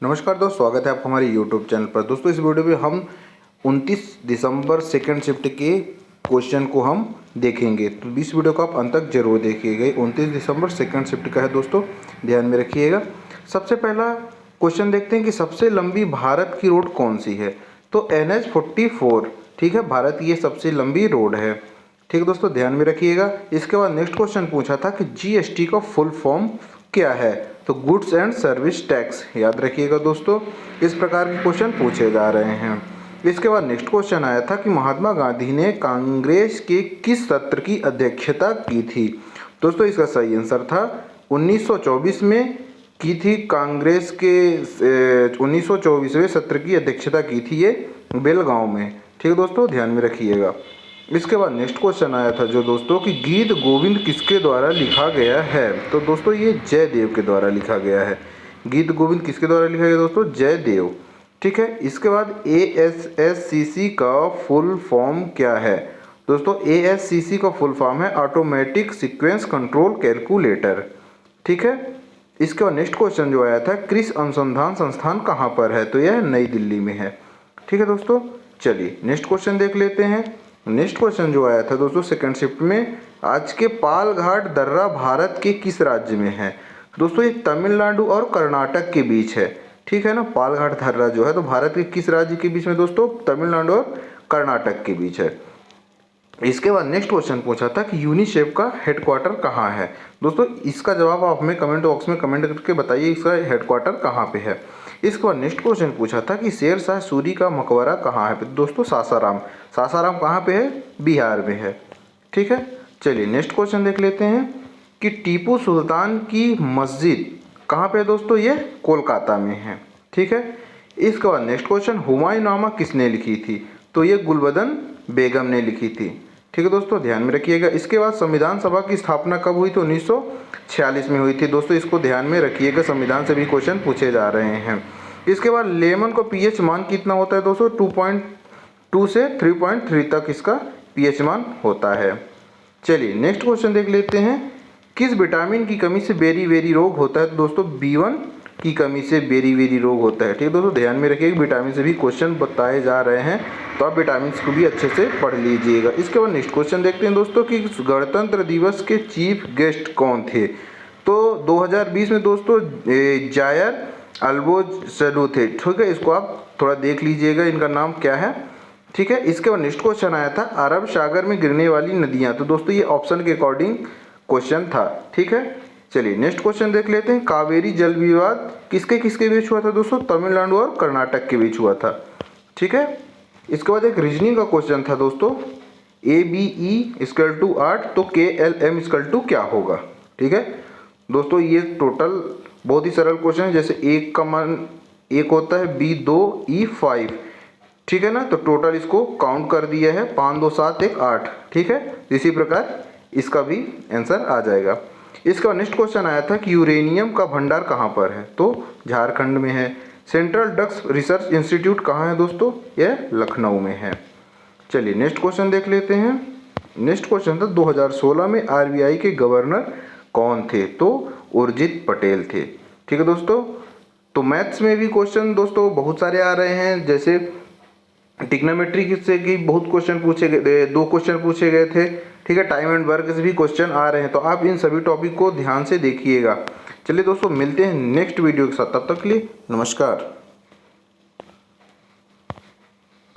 नमस्कार दोस्तों, स्वागत है आपका हमारे YouTube चैनल पर। दोस्तों इस वीडियो में हम 29 दिसंबर सेकंड शिफ्ट के क्वेश्चन को हम देखेंगे, तो इस वीडियो को आप अंत तक जरूर देखिएगा। 29 दिसंबर सेकंड शिफ्ट का है दोस्तों, ध्यान में रखिएगा। सबसे पहला क्वेश्चन देखते हैं कि सबसे लंबी भारत की रोड कौन सी है। तो NH-44, ठीक है, भारत की ये सबसे लंबी रोड है। ठीक है दोस्तों, ध्यान में रखिएगा। इसके बाद नेक्स्ट क्वेश्चन पूछा था कि GST का फुल फॉर्म क्या है। तो गुड्स एंड सर्विस टैक्स, याद रखिएगा दोस्तों। इस प्रकार के क्वेश्चन पूछे जा रहे हैं। इसके बाद नेक्स्ट क्वेश्चन आया था कि महात्मा गांधी ने कांग्रेस के किस सत्र की अध्यक्षता की थी। दोस्तों इसका सही आंसर था 1924 में की थी। कांग्रेस के 1924वें सत्र की अध्यक्षता की थी ये बेलगांव में। ठीक है दोस्तों, ध्यान में रखिएगा। इसके बाद नेक्स्ट क्वेश्चन आया था जो दोस्तों कि गीत गोविंद किसके द्वारा लिखा गया है। तो दोस्तों ये जयदेव के द्वारा लिखा गया है। गीत गोविंद किसके द्वारा लिखा गया दोस्तों? जयदेव। ठीक है। इसके बाद ASSCC का फुल फॉर्म क्या है। दोस्तों ASCC का फुल फॉर्म है ऑटोमेटिक सीक्वेंस कंट्रोल कैलकुलेटर। ठीक है। इसके बाद नेक्स्ट क्वेश्चन जो आया था, कृषि अनुसंधान संस्थान कहाँ पर है। तो यह नई दिल्ली में है। ठीक है दोस्तों, चलिए नेक्स्ट क्वेश्चन देख लेते हैं। नेक्स्ट क्वेश्चन जो आया था दोस्तों सेकंड शिफ्ट में, आज के पालघाट दर्रा भारत के किस राज्य में है। दोस्तों ये तमिलनाडु और कर्नाटक के बीच है। ठीक है ना, पालघाट दर्रा जो है तो भारत के किस राज्य के बीच में दोस्तों? तमिलनाडु और कर्नाटक के बीच है। इसके बाद नेक्स्ट क्वेश्चन पूछा था कि यूनिसेफ का हेडक्वार्टर कहाँ है। दोस्तों इसका जवाब आप हमें कमेंट बॉक्स में कमेंट करके बताइए इसका हेडक्वार्टर कहाँ पे है। इसके बाद नेक्स्ट क्वेश्चन पूछा था कि शेर शाह सूरी का मकबरा कहाँ है। दोस्तों सासाराम। सासाराम कहाँ पे है? बिहार में है। ठीक है। चलिए नेक्स्ट क्वेश्चन देख लेते हैं कि टीपू सुल्तान की मस्जिद कहाँ पे है दोस्तों? ये कोलकाता में है। ठीक है। इसके बाद नेक्स्ट क्वेश्चन, हुमायूं नामा किसने लिखी थी। तो ये गुलबदन बेगम ने लिखी थी। ठीक है दोस्तों, ध्यान में रखिएगा। इसके बाद संविधान सभा की स्थापना कब हुई। तो 1946 में हुई थी। दोस्तों इसको ध्यान में रखिएगा, संविधान से भी क्वेश्चन पूछे जा रहे हैं। इसके बाद लेमन को pH मान कितना होता है दोस्तों? 2.2 से 3.3 तक इसका pH मान होता है। चलिए नेक्स्ट क्वेश्चन देख लेते हैं, किस विटामिन की कमी से बेरी रोग होता है। तो दोस्तों B1 की कमी से बेरी रोग होता है। ठीक है दोस्तों, ध्यान में रखिएगा, विटामिन से भी क्वेश्चन बताए जा रहे हैं, तो आप विटामिन को भी अच्छे से पढ़ लीजिएगा। इसके बाद नेक्स्ट क्वेश्चन देखते हैं दोस्तों कि गणतंत्र दिवस के चीफ गेस्ट कौन थे। तो 2020 में दोस्तों जायर अल्बोजलू थे। ठीक है, इसको आप थोड़ा देख लीजिएगा, इनका नाम क्या है। ठीक है। इसके बाद नेक्स्ट क्वेश्चन आया था अरब सागर में गिरने वाली नदियां। तो दोस्तों ये ऑप्शन के अकॉर्डिंग क्वेश्चन था। ठीक है। चलिए नेक्स्ट क्वेश्चन देख लेते हैं, कावेरी जल विवाद किसके बीच हुआ था दोस्तों? तमिलनाडु और कर्नाटक के बीच हुआ था। ठीक है। इसके बाद एक रीजनिंग का क्वेश्चन था दोस्तों, ABE=8 तो KLM= क्या होगा। ठीक है दोस्तों, ये टोटल बहुत ही सरल क्वेश्चन है। जैसे एक का मान 1 होता है, B 2 E 5। ठीक है ना, तो टोटल इसको काउंट कर दिया है, 5 2 7 1 8। ठीक है, इसी प्रकार इसका भी आंसर आ जाएगा। इसका नेक्स्ट क्वेश्चन आया था कि यूरेनियम का भंडार कहाँ पर है। तो झारखंड में है। सेंट्रल ड्रग्स रिसर्च इंस्टीट्यूट कहाँ है दोस्तों? यह लखनऊ में है। चलिए नेक्स्ट क्वेश्चन देख लेते हैं। नेक्स्ट क्वेश्चन था 2016 में RBI के गवर्नर कौन थे। तो उर्जित पटेल थे। ठीक है दोस्तों, तो मैथ्स में भी क्वेश्चन दोस्तों बहुत सारे आ रहे हैं। जैसे ट्रिग्नोमेट्री से की बहुत क्वेश्चन पूछे गए, 2 क्वेश्चन पूछे गए थे। ठीक है, टाइम एंड वर्क से भी क्वेश्चन आ रहे हैं, तो आप इन सभी टॉपिक को ध्यान से देखिएगा। चलिए दोस्तों मिलते हैं नेक्स्ट वीडियो के साथ, तब तक के लिए नमस्कार।